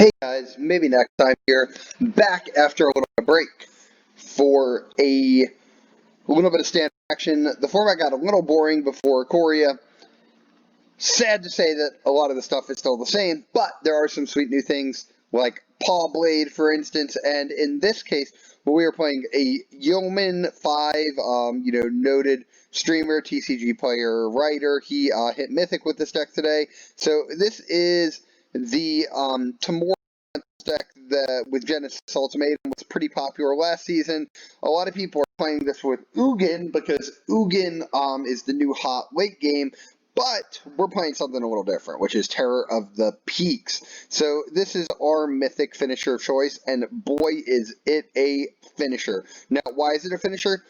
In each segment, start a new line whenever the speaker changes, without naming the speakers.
Hey guys, maybe next time here, back after a little bit of break for a little bit of standard action. The format got a little boring before Korea. Sad to say that a lot of the stuff is still the same, but there are some sweet new things, like Paw Blade, for instance, and in this case, we are playing a Yeoman 5, noted streamer, TCG player, writer. He hit Mythic with this deck today. So this is the Temur deck that with Genesis Ultimatum was pretty popular last season. A lot of people are playing this with Ugin because Ugin is the new hot late game. But we're playing something a little different, which is Terror of the Peaks. So this is our mythic finisher of choice, and boy is it a finisher. Now, why is it a finisher?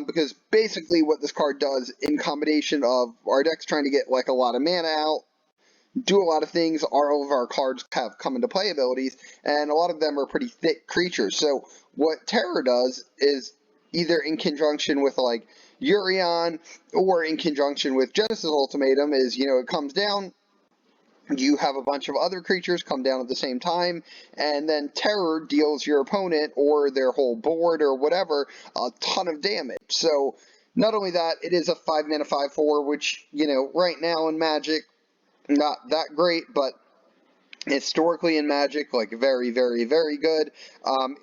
Because basically what this card does in combination of our deck's trying to get like a lot of mana out, do a lot of things, all of our cards have come into play abilities, and a lot of them are pretty thick creatures. So what Terror does is either in conjunction with like Urion or in conjunction with Genesis Ultimatum is, it comes down, you have a bunch of other creatures come down at the same time, and then Terror deals your opponent or their whole board or whatever a ton of damage. So not only that, it is a 5-mana 5/4, which, right now in Magic, not that great, but historically in Magic, like very, very, very good.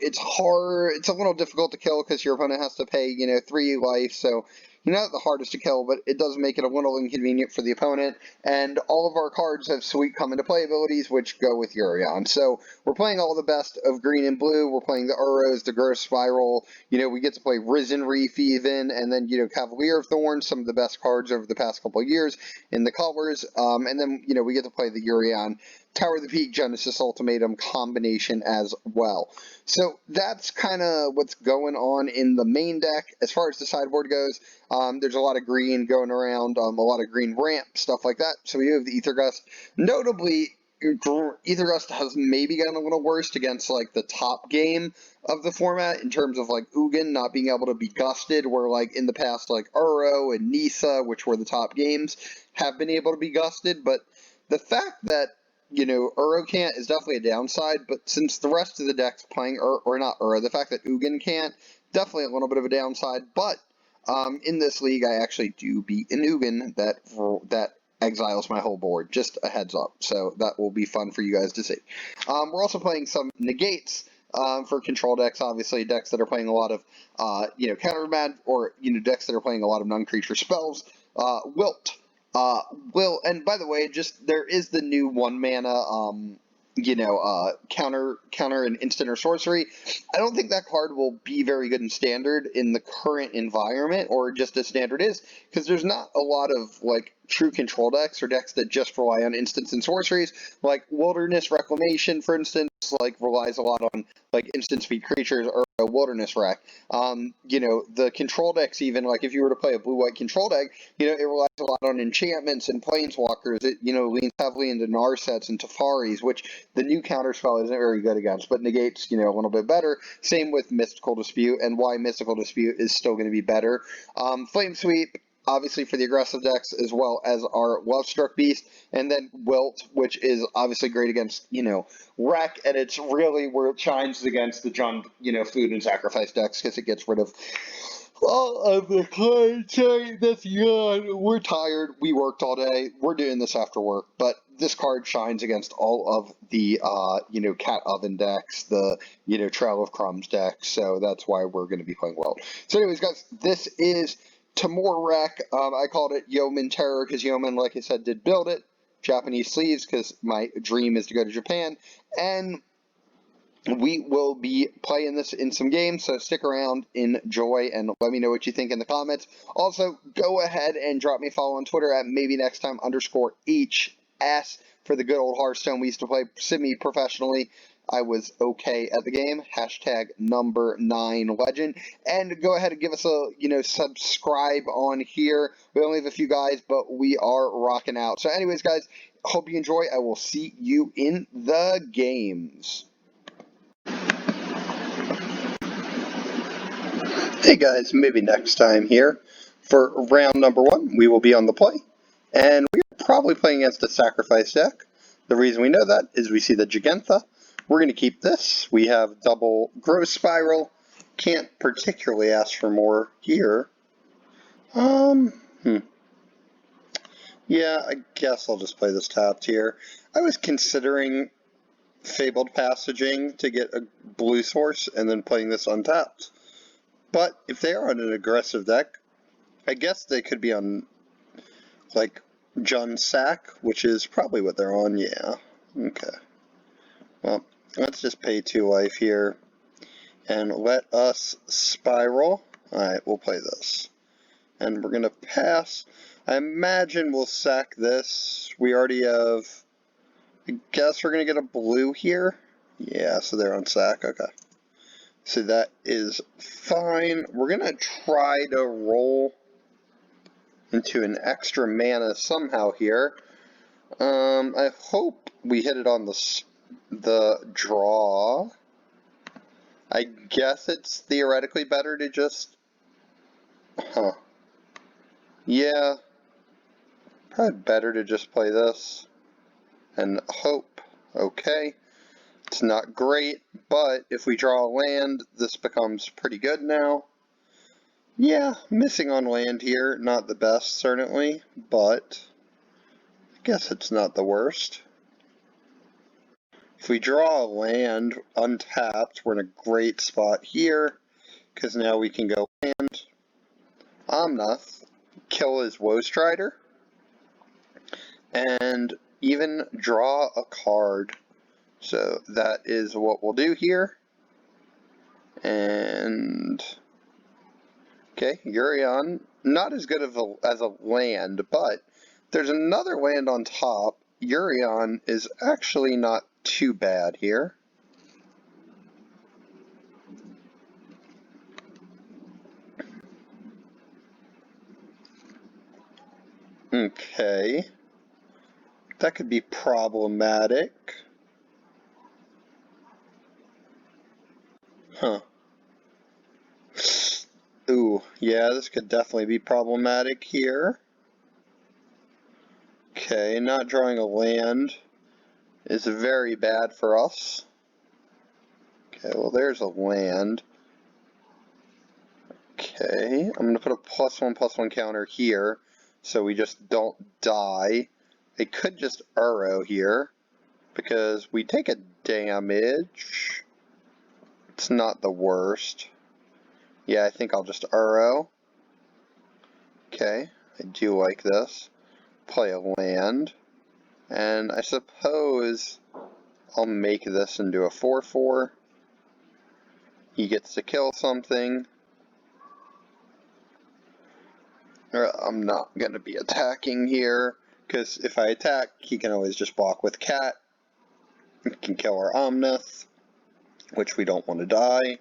It's hard, it's a little difficult to kill because your opponent has to pay, 3 life, so not the hardest to kill, but it does make it a little inconvenient for the opponent, and all of our cards have sweet come into play abilities, which go with Urion. So we're playing all the best of green and blue, we're playing the Uros, the Gross Spiral, we get to play Risen Reef even, and then, Cavalier of Thorns, some of the best cards over the past couple of years in the colors, and then, we get to play the Urion Tower of the Peak Genesis Ultimatum combination as well. So that's kind of what's going on in the main deck. As far as the sideboard goes, there's a lot of green going around, a lot of green ramp, stuff like that. So we have the Ether Gust. Notably, Ether Gust has maybe gotten a little worse against like the top game of the format in terms of like Ugin not being able to be gusted, where like in the past like Uro and Nisa, which were the top games, have been able to be gusted. But the fact that Uro can't is definitely a downside, but since the rest of the deck's playing, or not Uro, the fact that Ugin can't, definitely a little bit of a downside, but in this league, I actually do beat an Ugin that exiles my whole board, just a heads up, so that will be fun for you guys to see. We're also playing some negates for control decks, obviously decks that are playing a lot of, counter mag, or, decks that are playing a lot of non-creature spells. Wilt. And by the way, there is the new 1-mana, counter and instant or sorcery. I don't think that card will be very good in standard in the current environment, or just as standard is, because there's not a lot of, like, true control decks, or decks that just rely on instants and sorceries, like Wilderness Reclamation, for instance, like, relies a lot on, like, instant speed creatures, or a Wilderness Rec. The control decks even, like, if you were to play a blue-white control deck, it relies a lot on enchantments and planeswalkers. It, leans heavily into Narsets and Tafaris, which the new counterspell isn't very good against, but negates, a little bit better. Same with Mystical Dispute, and why Mystical Dispute is still going to be better. Flame Sweep, obviously for the aggressive decks, as well as our Lovestruck Beast, and then Wilt, which is obviously great against, Wreck, and it's really where it shines against the junk, food and sacrifice decks, because it gets rid of all of the cards. Sorry, that's yawn. We're tired. We worked all day. We're doing this after work, but this card shines against all of the, Cat Oven decks, the, Trail of Crumbs decks, so that's why we're going to be playing Wilt. So anyways, guys, this is Temur Rec. I called it Yeoman Terror because Yeoman, like I said, did build it. Japanese sleeves because my dream is to go to Japan. And we will be playing this in some games, so stick around, enjoy, and let me know what you think in the comments. Also, go ahead and drop me a follow on Twitter at maybenexttime_HS for the good old Hearthstone we used to play semi-professionally. I was okay at the game, hashtag number 9 legend, and go ahead and give us a, subscribe on here. We only have a few guys, but we are rocking out. So anyways, guys, hope you enjoy. I will see you in the games. Hey guys, maybe next time here. For round number 1, we will be on the play, and we are probably playing against a sacrifice deck. The reason we know that is we see the Jegantha, We're going to keep this. We have double growth spiral. Can't particularly ask for more here. Yeah, I guess I'll just play this tapped here. I was considering Fabled Passaging to get a blue source and then playing this untapped. But if they are on an aggressive deck, I guess they could be on, like, Jun Sack, which is probably what they're on, yeah. Okay. Well, let's just pay 2 life here and let us spiral. Alright, we'll play this. And we're going to pass. I imagine we'll sack this. We already have... I guess we're going to get a blue here. Yeah, so they're on sack. Okay. So that is fine. We're going to try to roll into an extra mana somehow here. I hope we hit it on the draw. I guess it's theoretically better to just... Yeah. Probably better to just play this and hope. Okay. It's not great, but if we draw a land, this becomes pretty good now. Yeah, missing on land here, not the best, certainly, but I guess it's not the worst. If we draw a land untapped, we're in a great spot here, because now we can go land Omnath, kill his Woestrider, and even draw a card. So that is what we'll do here. And okay, Urion, not as good as a land, but there's another land on top. Urion is actually not too bad here. Okay, that could be problematic. Huh. Ooh, yeah, this could definitely be problematic here. Okay, not drawing a land is very bad for us. Okay, well there's a land. Okay, I'm going to put a +1/+1 counter here, so we just don't die. I could just Uro here, because we take a damage. It's not the worst. Yeah, I think I'll just Uro. Okay, I do like this. Play a land. And I suppose I'll make this into a 4/4. He gets to kill something. I'm not going to be attacking here, because if I attack, he can always just block with Cat. He can kill our Omnath, which we don't want to die.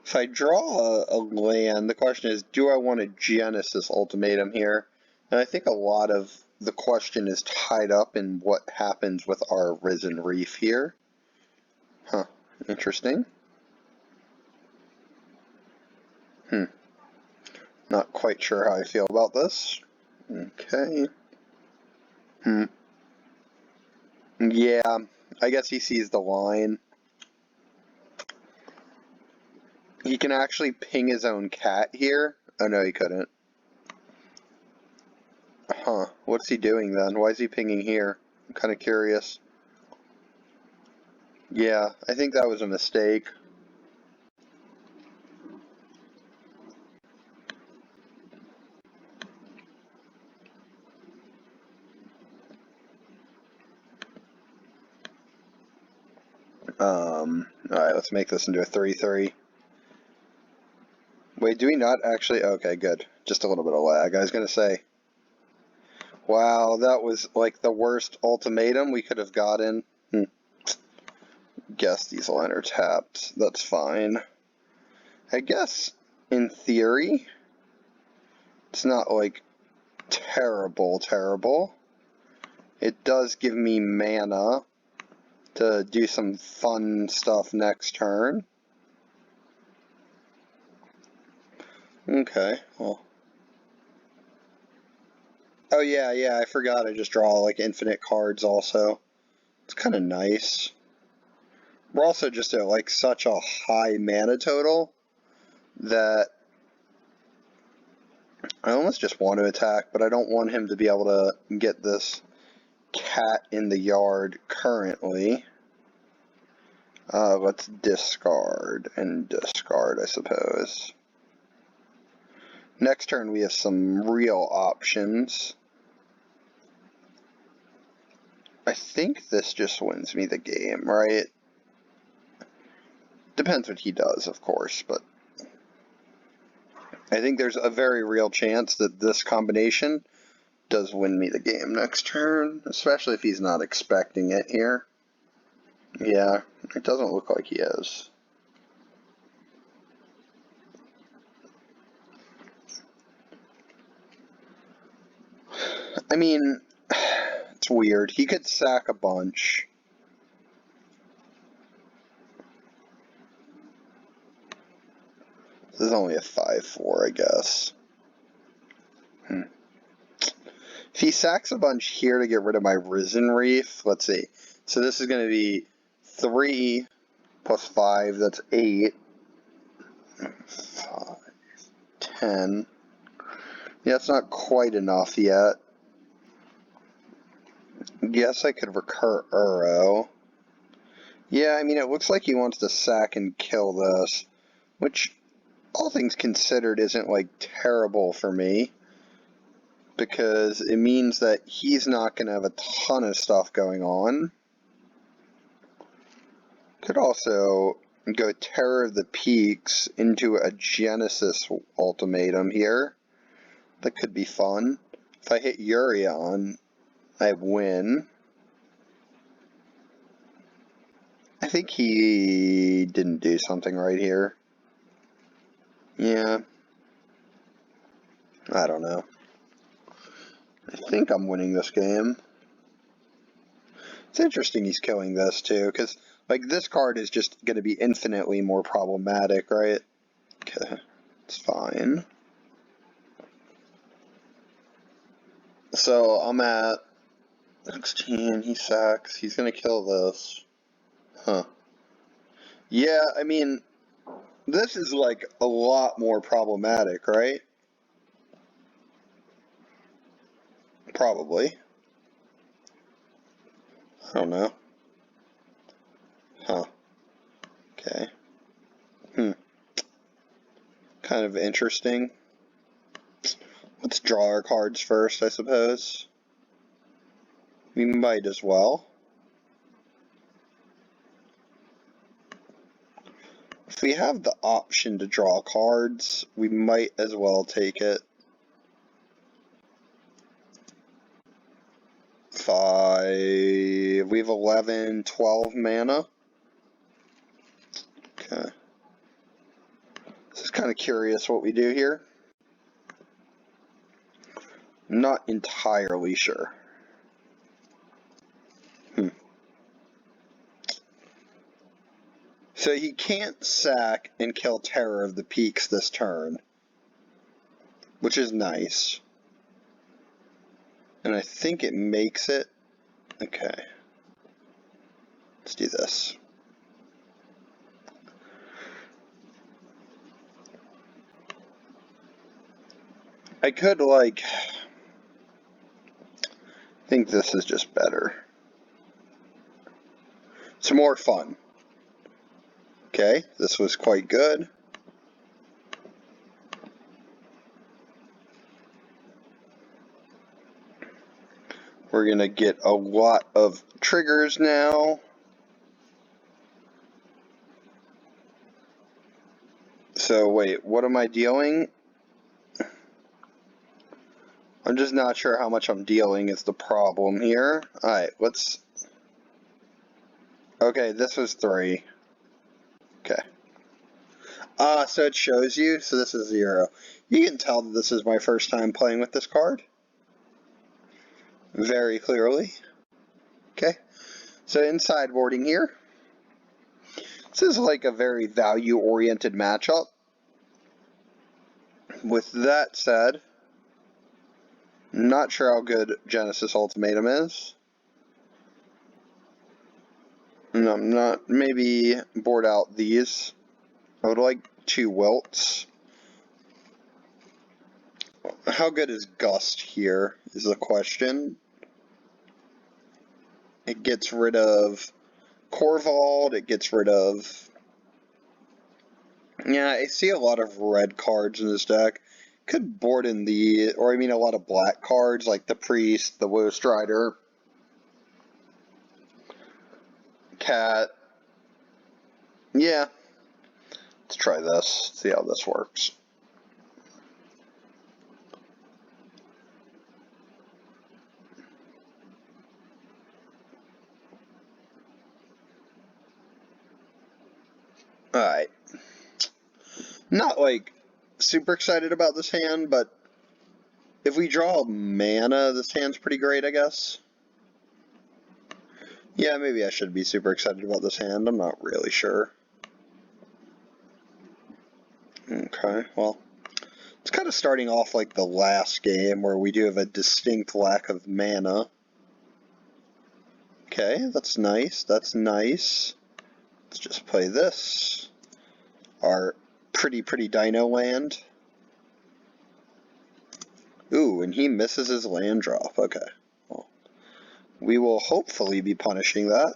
If I draw a land, the question is, do I want a Genesis Ultimatum here? And I think a lot of the question is tied up in what happens with our Risen Reef here. Huh, interesting. Not quite sure how I feel about this. Okay. Yeah, I guess he sees the line. He can actually ping his own cat here. Oh no, he couldn't. Huh, what's he doing then? Why is he pinging here? I'm kind of curious. Yeah, I think that was a mistake. Alright, let's make this into a 3/3. Wait, do we not actually? Okay, good. Just a little bit of lag. I was going to say. Wow, that was like the worst ultimatum we could have gotten. Guess these will enter tapped. That's fine. I guess, in theory, it's not like terrible. It does give me mana to do some fun stuff next turn. Okay, well. Oh yeah, I forgot I just draw like infinite cards also. It's kind of nice. We're also just at like such a high mana total that I almost just want to attack, but I don't want him to be able to get this cat in the yard currently. Let's discard and discard, I suppose. Next turn we have some real options. I think this just wins me the game, right? Depends what he does, of course, but I think there's a very real chance that this combination does win me the game next turn, especially if he's not expecting it here. Yeah, it doesn't look like he is. I mean, it's weird. He could sack a bunch. This is only a 5/4, I guess. If he sacks a bunch here to get rid of my Risen Reef, let's see. So this is going to be 3 plus 5, that's 8. 5, 10. Yeah, it's not quite enough yet. Guess I could recur Uro. Yeah, I mean, it looks like he wants to sack and kill this, which, all things considered, isn't, like, terrible for me, because it means that he's not going to have a ton of stuff going on. Could also go Terror of the Peaks into a Genesis Ultimatum here. That could be fun. If I hit Urion, I win. I think he didn't do something right here. Yeah. I don't know. I think I'm winning this game. It's interesting he's killing this too, because like this card is just going to be infinitely more problematic, right? Okay, it's fine. So I'm at 16, he sacks, he's going to kill this. Huh. Yeah, I mean, this is like a lot more problematic, right? Probably. I don't know. Huh. Okay. Kind of interesting. Let's draw our cards first, I suppose. We might as well. If we have the option to draw cards, we might as well take it. 5. We have 11, 12 mana. Okay. This is kind of curious what we do here. I'm not entirely sure. So he can't sack and kill Terror of the Peaks this turn, which is nice. And I think it makes it. Okay. Let's do this. I could, like, think this is just better. It's more fun. Okay, this was quite good. We're going to get a lot of triggers now. So, wait, what am I dealing? I'm just not sure how much I'm dealing is the problem here. Alright, let's... Okay, this was 3. Okay. So it shows you, so this is 0. You can tell that this is my first time playing with this card. Very clearly. Okay. So in sideboarding here, this is like a very value-oriented matchup. With that said, not sure how good Genesis Ultimatum is. And I'm not, maybe board out these. I would like 2 wilts. How good is Gust here is the question. It gets rid of Corvald, it gets rid of... Yeah, I see a lot of red cards in this deck. Could board in the... Or I mean a lot of black cards, like the Priest, the Woe Strider, Cat. Yeah. Let's try this, see how this works. Alright. Not, like, super excited about this hand, but if we draw mana, this hand's pretty great, I guess. Yeah, maybe I should be super excited about this hand. I'm not really sure. Okay, well, it's kind of starting off like the last game where we do have a distinct lack of mana. Okay, that's nice. That's nice. Let's just play this. Our pretty dino land. Ooh, and he misses his land drop. Okay. Well, we will hopefully be punishing that.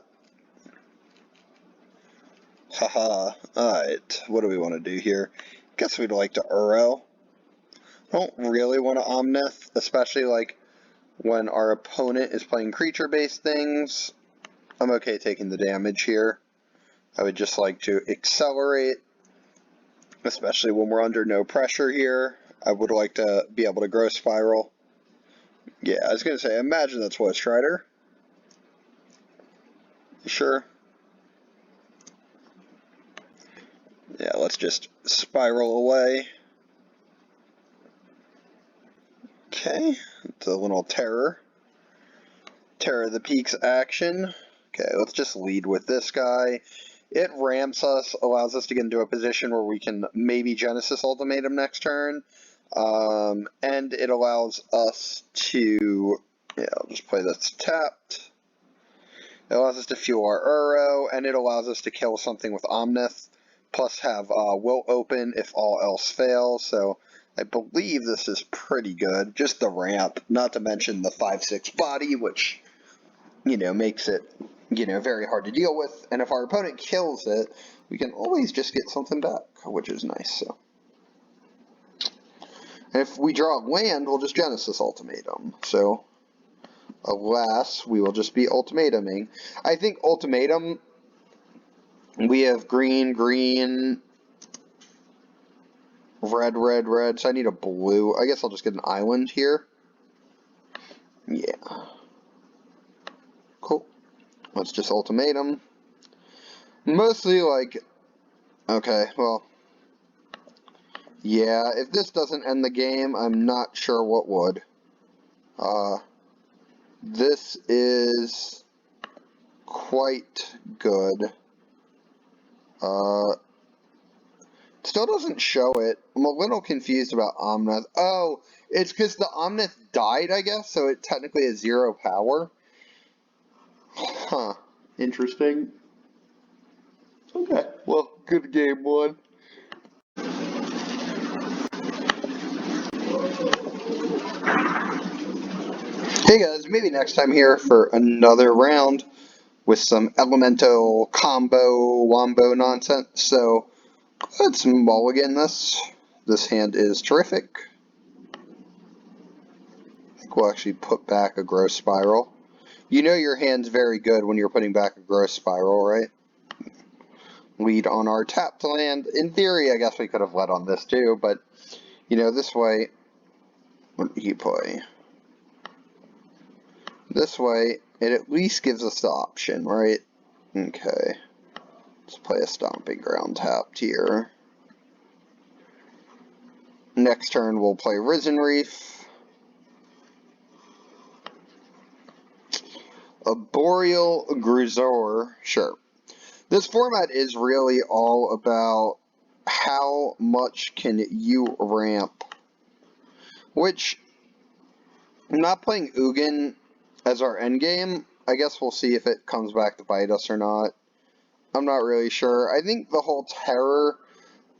Haha. Alright, what do we want to do here? Guess we'd like to Uro. I don't really want to Omnith, especially like when our opponent is playing creature-based things. I'm okay taking the damage here. I would just like to accelerate, especially when we're under no pressure here. I would like to be able to Growth Spiral. Yeah, I was going to say, imagine that's Woe Strider. Sure. Yeah, let's just spiral away. Okay, it's a little Terror. Terror of the Peaks action. Okay, let's just lead with this guy. It ramps us, allows us to get into a position where we can maybe Genesis Ultimatum next turn. And it allows us to, yeah, I'll just play this tapped. It allows us to fuel our Uro, and it allows us to kill something with Omnith, plus have Will Open if all else fails. So I believe this is pretty good. Just the ramp, not to mention the 5/6 body, which, you know, makes it, you know, very hard to deal with. And if our opponent kills it, we can always just get something back, which is nice. So if we draw land, we'll just Genesis Ultimatum. So alas, we will just be ultimatuming. I think Ultimatum, we have green, red, so I need a blue. I guess I'll just get an island here. Yeah. Cool. Let's just Ultimatum. Mostly like, okay, well, yeah, if this doesn't end the game, I'm not sure what would. This is quite good. Still doesn't show it. I'm a little confused about Omnith. Oh, it's because the Omnith died, I guess, so it technically has 0 power. Huh. Interesting. Okay. Well, good game, one. Hey guys, maybe next time here for another round with some elemental combo wombo nonsense. So let's mulligan this. This hand is terrific. I think we'll actually put back a Growth Spiral. You know your hand's very good when you're putting back a Growth Spiral, right? Lead on our tapped land. In theory, I guess we could have led on this too, but, you know, this way, what did he play? This way, it at least gives us the option, right? Okay. Let's play a Stomping Ground tapped here. Next turn, we'll play Risen Reef. A Boreal Gruzoor, sure. This format is really all about how much can you ramp, which I'm not playing Ugin as our endgame. I guess we'll see if it comes back to bite us or not. I'm not really sure. I think the whole terror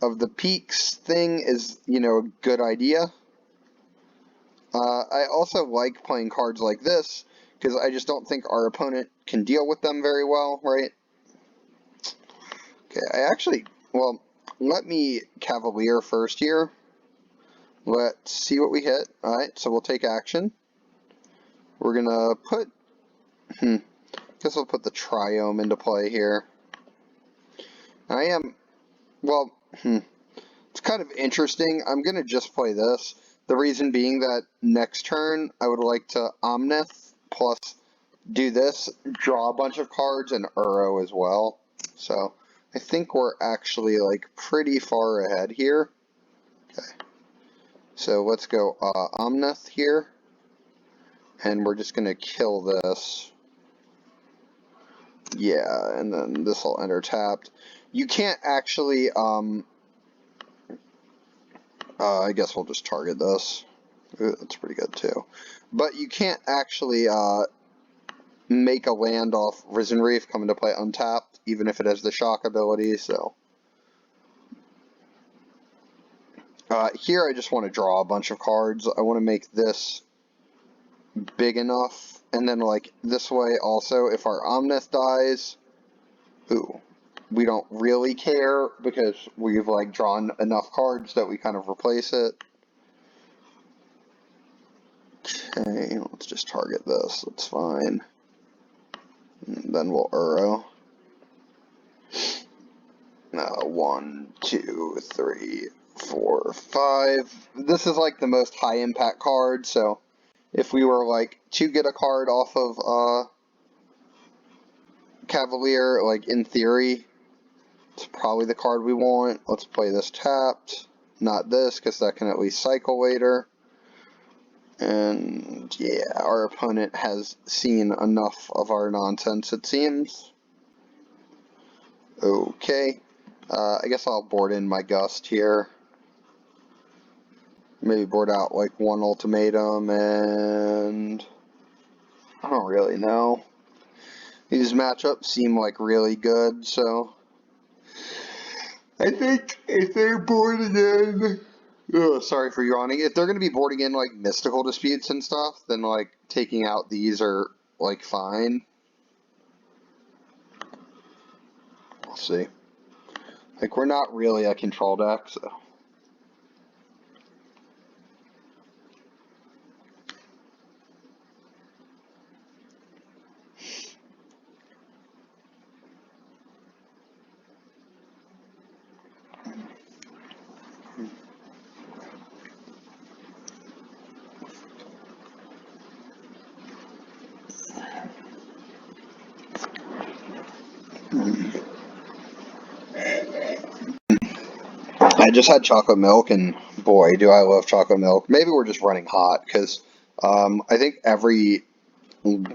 of the peaks thing is, you know, a good idea. I also like playing cards like this, because I just don't think our opponent can deal with them very well, right? Okay, well, let me Cavalier first here. Let's see what we hit. Alright, so we'll take action. We're gonna put, guess we'll put the Triome into play here. It's kind of interesting. I'm gonna just play this. The reason being that next turn, I would like to Omnith, plus do this, draw a bunch of cards, and Uro as well. So, I think we're actually, like, pretty far ahead here. Okay. So, let's go Omnith here. And we're just going to kill this. Yeah, and then this will enter tapped. You can't actually, I guess we'll just target this. Ooh, that's pretty good too. But you can't actually make a land off Risen Reef come into play untapped, even if it has the shock ability, so. Here I just want to draw a bunch of cards. I want to make this big enough, and then like this way also, if our Omnith dies, ooh, we don't really care because we've like drawn enough cards that we kind of replace it. Okay, let's just target this. That's fine. And then we'll Uro. 1, 2, 3, 4, 5. This is like the most high impact card, so if we were like to get a card off of Cavalier, like in theory, it's probably the card we want. Let's play this tapped, not this, because that can at least cycle later. And yeah, our opponent has seen enough of our nonsense, it seems. Okay, I guess I'll board in my Gust here. Maybe board out like one Ultimatum, and I don't really know. These matchups seem like really good, so I think if they're boarding in, sorry for yawning, if they're going to be boarding in like mystical disputes and stuff, then like taking out these are like fine. We'll see. Like we're not really a control deck, so. I just had chocolate milk, and boy, do I love chocolate milk. Maybe we're just running hot, because I think every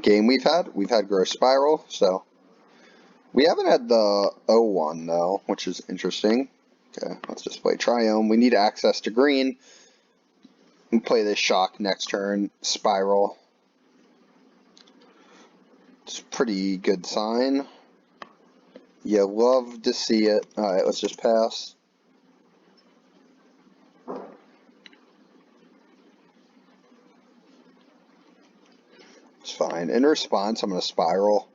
game we've had Growth Spiral, so. We haven't had the O1, though, which is interesting. Okay, let's just play Triome. We need access to green. We play this shock next turn, Spiral. It's a pretty good sign. You love to see it. Alright, let's just pass. It's fine. In response, I'm going to Spiral.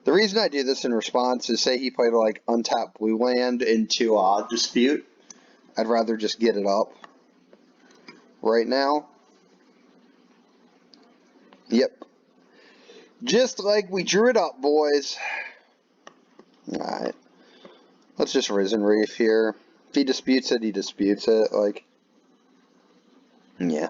The reason I do this in response is, say he played like untapped blue land into Dispute. I'd rather just get it up right now. Yep. Just like we drew it up, boys. Alright. Let's just Risen Reef here. If he disputes it, he disputes it. Like, yeah.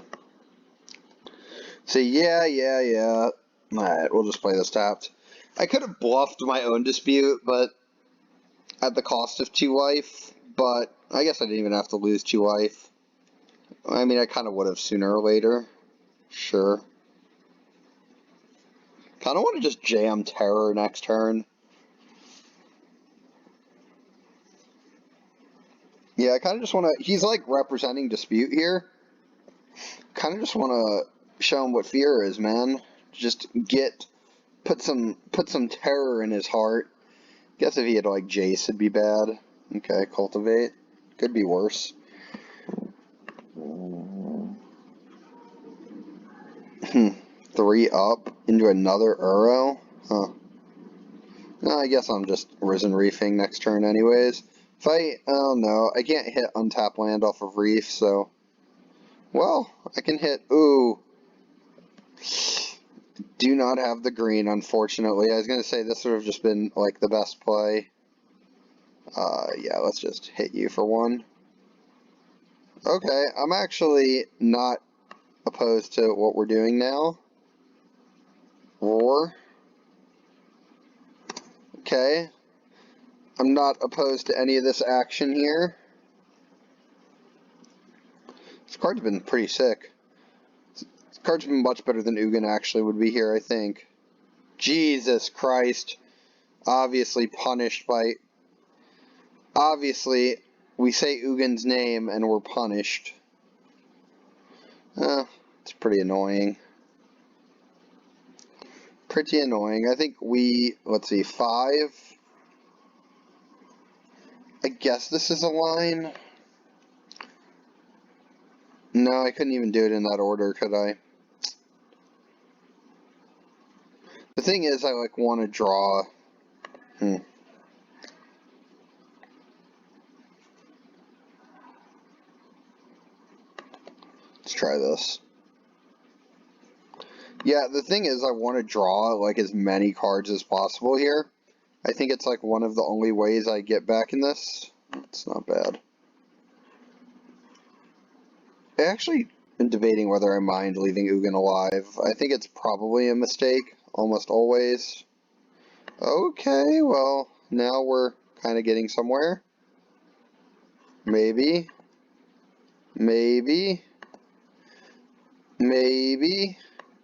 See, yeah. Alright, we'll just play this tapped. I could have bluffed my own dispute, but at the cost of 2 life. But I guess I didn't even have to lose 2 life. I mean, I kind of would have sooner or later. Sure. Kind of want to just jam Terror next turn. Yeah, I kind of just want to... He's like representing Dispute here. Kind of just want to show him what fear is, man. Just put some terror in his heart, Guess if he had like Jace, it'd be bad. Okay, cultivate. Could be worse. 3 up into another Uro? Huh. No, I guess I'm just Risen Reefing next turn anyways. If oh no, I can't hit untap land off of Reef, so... Well, I can hit, ooh. Do not have the green, unfortunately. I was going to say this would have just been, like, the best play. Yeah, let's just hit you for 1. Okay, I'm actually not opposed to what we're doing now. Roar. Okay. I'm not opposed to any of this action here. This card's been pretty sick. This card's been much better than Ugin actually would be here, I think. Jesus Christ. Obviously punished by... Obviously, we say Ugin's name and we're punished. It's pretty annoying. Pretty annoying. I think we... Let's see, 5... I guess this is a line. No, I couldn't even do it in that order, could I? The thing is, I like want to draw. Let's try this. Yeah, the thing is, I want to draw like as many cards as possible here. I think it's like one of the only ways I get back in this. It's not bad. I actually am debating whether I mind leaving Ugin alive. I think it's probably a mistake, almost always. Okay, well, now we're kind of getting somewhere. Maybe. Maybe. Maybe.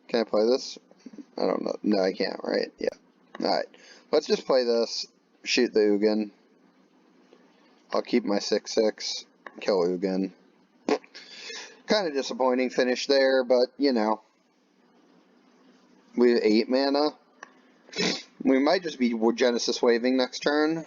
Can I play this? I don't know. No, I can't, right? Yeah. Alright. Let's just play this. Shoot the Ugin. I'll keep my 6/6. Kill Ugin. Kind of disappointing finish there, but, you know. We have 8 mana. We might just be Genesis Waving next turn.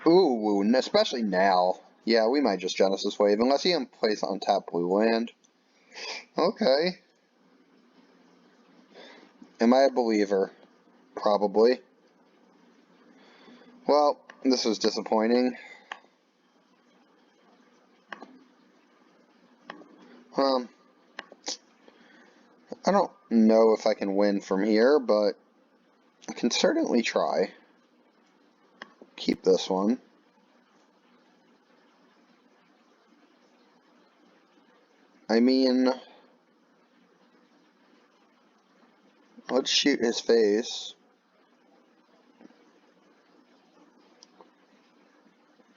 Ooh, especially now. Yeah, we might just Genesis Wave, unless he plays on tap blue land. Okay. Am I a believer? Probably. Well, this was disappointing. I don't know if I can win from here, but I can certainly try. Keep this one. I mean, let's shoot his face.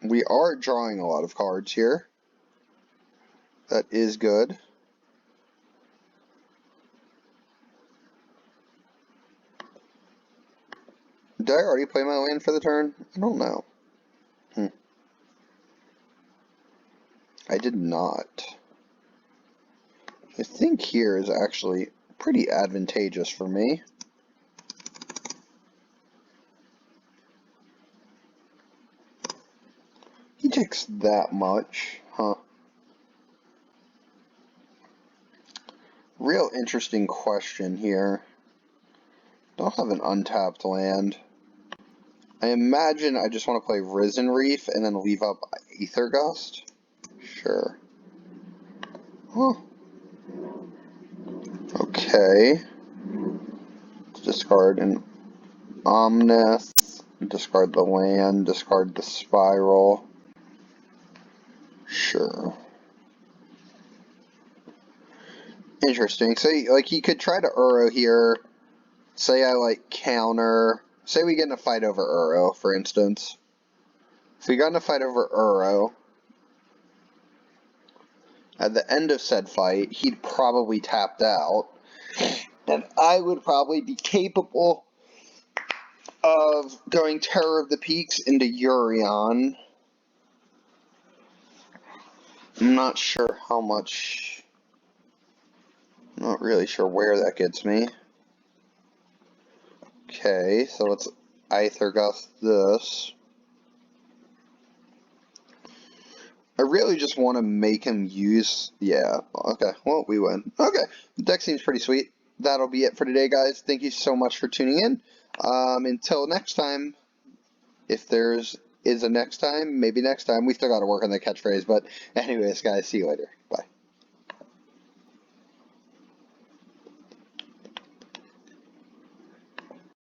We are drawing a lot of cards here. That is good. Did I already play my land for the turn? I don't know. I did not. I think here is actually pretty advantageous for me. He takes that much, huh? Real interesting question here. Don't have an untapped land. I imagine I just want to play Risen Reef and then leave up Aether Gust. Sure. Huh. Okay. Discard an Omnith. Discard the land. Discard the Spiral. Sure. Interesting. So, like, he could try to Uro here. Say I, like, counter. Say we get in a fight over Uro, for instance. If we got in a fight over Uro, at the end of said fight, he'd probably tapped out. And I would probably be capable of going Terror of the Peaks into Urion. I'm not sure how much Not really sure where that gets me. Okay, so let's Aether Gust this. I really just want to make him use... Yeah, okay, well, we win. Okay, the deck seems pretty sweet. That'll be it for today, guys. Thank you so much for tuning in. Until next time, if there's is a next time, maybe next time. We still got to work on the catchphrase, but anyways, guys, see you later. Bye.